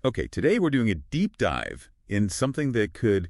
Okay, today we're doing a deep dive in something that could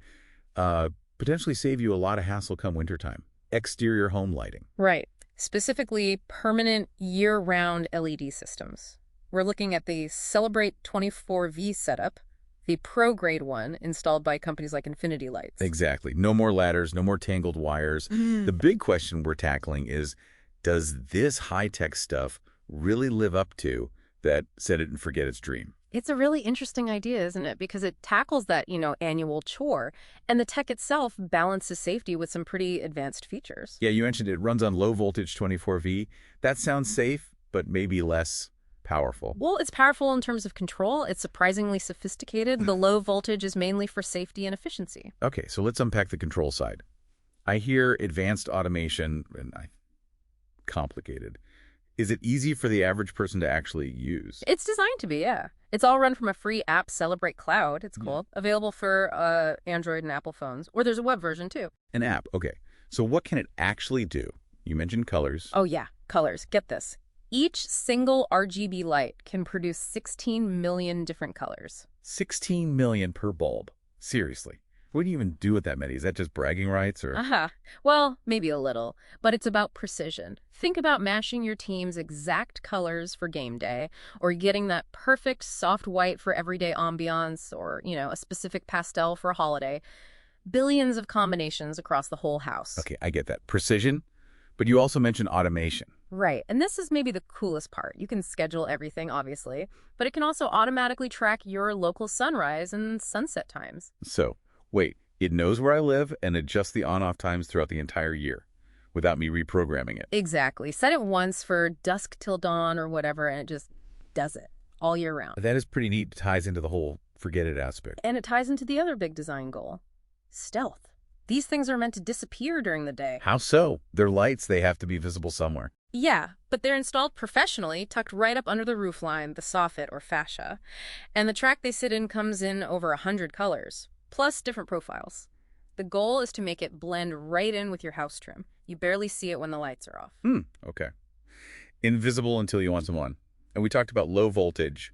potentially save you a lot of hassle come wintertime. Exterior home lighting. Right. Specifically, permanent year-round LED systems. We're looking at the Celebright 24V setup, the pro-grade one installed by companies like InfinityLights. Exactly. No more ladders, no more tangled wires. The big question we're tackling is, does this high-tech stuff really live up to that set it and forget its dream? It's a really interesting idea, isn't it? Because it tackles that, annual chore, and the tech itself balances safety with some pretty advanced features. Yeah, you mentioned it runs on low voltage 24V. That sounds safe, but maybe less powerful. Well, it's powerful in terms of control. It's surprisingly sophisticated. The low voltage is mainly for safety and efficiency. Okay, so let's unpack the control side. I hear advanced automation and complicated. Is it easy for the average person to actually use? It's designed to be, yeah. It's all run from a free app, Celebrate Cloud, it's called, available for Android and Apple phones. Or there's a web version, too. An app, okay. So what can it actually do? You mentioned colors. Oh, yeah, colors. Get this. Each single RGB light can produce 16 million different colors. 16 million per bulb. Seriously. What do you even do with that many? Is that just bragging rights or? Well, maybe a little, but it's about precision. Think about matching your team's exact colors for game day, or getting that perfect soft white for everyday ambiance, or, a specific pastel for a holiday. Billions of combinations across the whole house. Okay, I get that. Precision, but you also mentioned automation. Right, and this is maybe the coolest part. You can schedule everything, obviously, but it can also automatically track your local sunrise and sunset times. So, wait, it knows where I live and adjusts the on-off times throughout the entire year without me reprogramming it. Exactly. Set it once for dusk till dawn or whatever, and it just does it all year round. That is pretty neat. It ties into the whole forget it aspect. And it ties into the other big design goal, stealth. These things are meant to disappear during the day. How so? They're lights. They have to be visible somewhere. Yeah, but they're installed professionally, tucked right up under the roofline, the soffit or fascia. And the track they sit in comes in over 100 colors, plus different profiles. The goal is to make it blend right in with your house trim. You barely see it when the lights are off. Okay. Invisible until you want them on. And we talked about low voltage.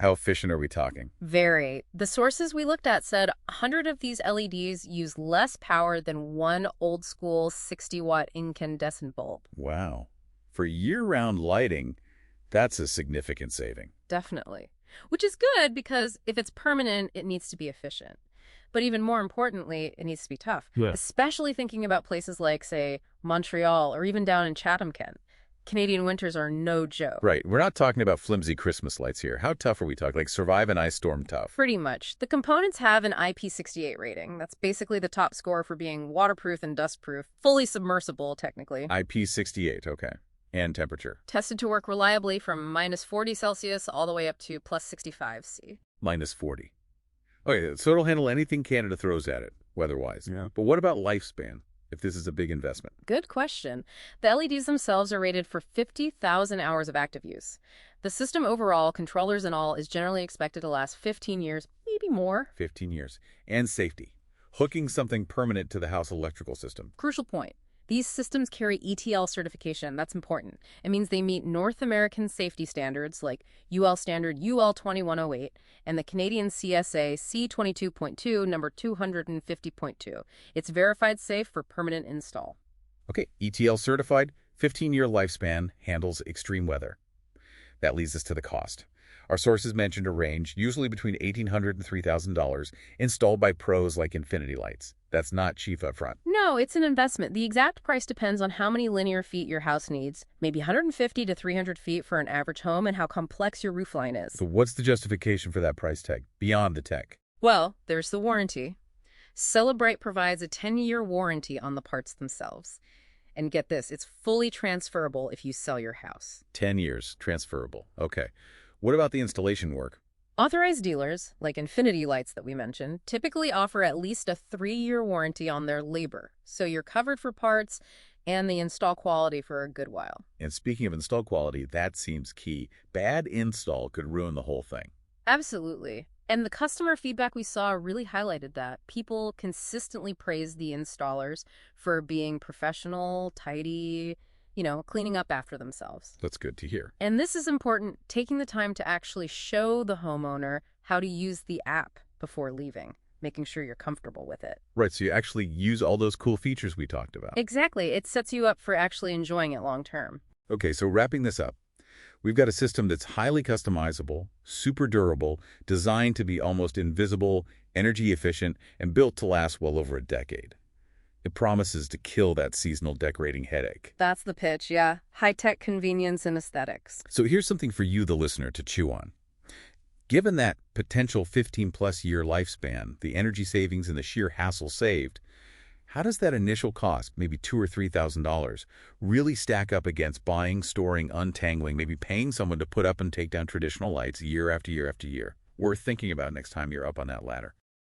How efficient are we talking? Very. The sources we looked at said 100 of these LEDs use less power than one old-school 60-watt incandescent bulb. Wow. For year-round lighting, that's a significant saving. Definitely. Which is good because if it's permanent, it needs to be efficient. But even more importantly, it needs to be tough. Yeah. Especially thinking about places like, say, Montreal or even down in Chatham, Kent. Canadian winters are no joke. Right. We're not talking about flimsy Christmas lights here. How tough are we talking? Like survive an ice storm tough? Pretty much. The components have an IP68 rating. That's basically the top score for being waterproof and dustproof, fully submersible, technically. IP68, okay. And temperature? Tested to work reliably from -40 Celsius all the way up to +65 C. -40. Okay, so it'll handle anything Canada throws at it, weather-wise. Yeah. But what about lifespan, if this is a big investment? Good question. The LEDs themselves are rated for 50,000 hours of active use. The system overall, controllers and all, is generally expected to last 15 years, maybe more. 15 years. And safety. Hooking something permanent to the house electrical system. Crucial point. These systems carry ETL certification. That's important. It means they meet North American safety standards like UL standard UL 2108 and the Canadian CSA C22.2 number 250.2. It's verified safe for permanent install. Okay, ETL certified, 15-year lifespan, handles extreme weather. That leads us to the cost. Our sources mentioned a range, usually between $1,800 and $3,000, installed by pros like InfinityLights. That's not cheap up front. No, it's an investment. The exact price depends on how many linear feet your house needs, maybe 150 to 300 feet for an average home, and how complex your roofline is. So what's the justification for that price tag, beyond the tech? Well, there's the warranty. Celebright provides a 10-year warranty on the parts themselves. And get this, it's fully transferable if you sell your house. 10 years, transferable. Okay. What about the installation work? Authorized dealers, like InfinityLights that we mentioned, typically offer at least a 3-year warranty on their labor, so you're covered for parts and the install quality for a good while. And speaking of install quality, that seems key. Bad install could ruin the whole thing. Absolutely. And the customer feedback we saw really highlighted that. People consistently praised the installers for being professional, tidy, cleaning up after themselves. That's good to hear. And this is important, taking the time to actually show the homeowner how to use the app before leaving, making sure you're comfortable with it. Right, so you actually use all those cool features we talked about. Exactly. It sets you up for actually enjoying it long term. Okay, so wrapping this up, we've got a system that's highly customizable, super durable, designed to be almost invisible, energy efficient, and built to last well over a decade. It promises to kill that seasonal decorating headache. That's the pitch, yeah. High-tech convenience and aesthetics. So here's something for you, the listener, to chew on. Given that potential 15-plus year lifespan, the energy savings and the sheer hassle saved, how does that initial cost, maybe $2,000 or $3,000, really stack up against buying, storing, untangling, maybe paying someone to put up and take down traditional lights year after year after year? Worth thinking about next time you're up on that ladder.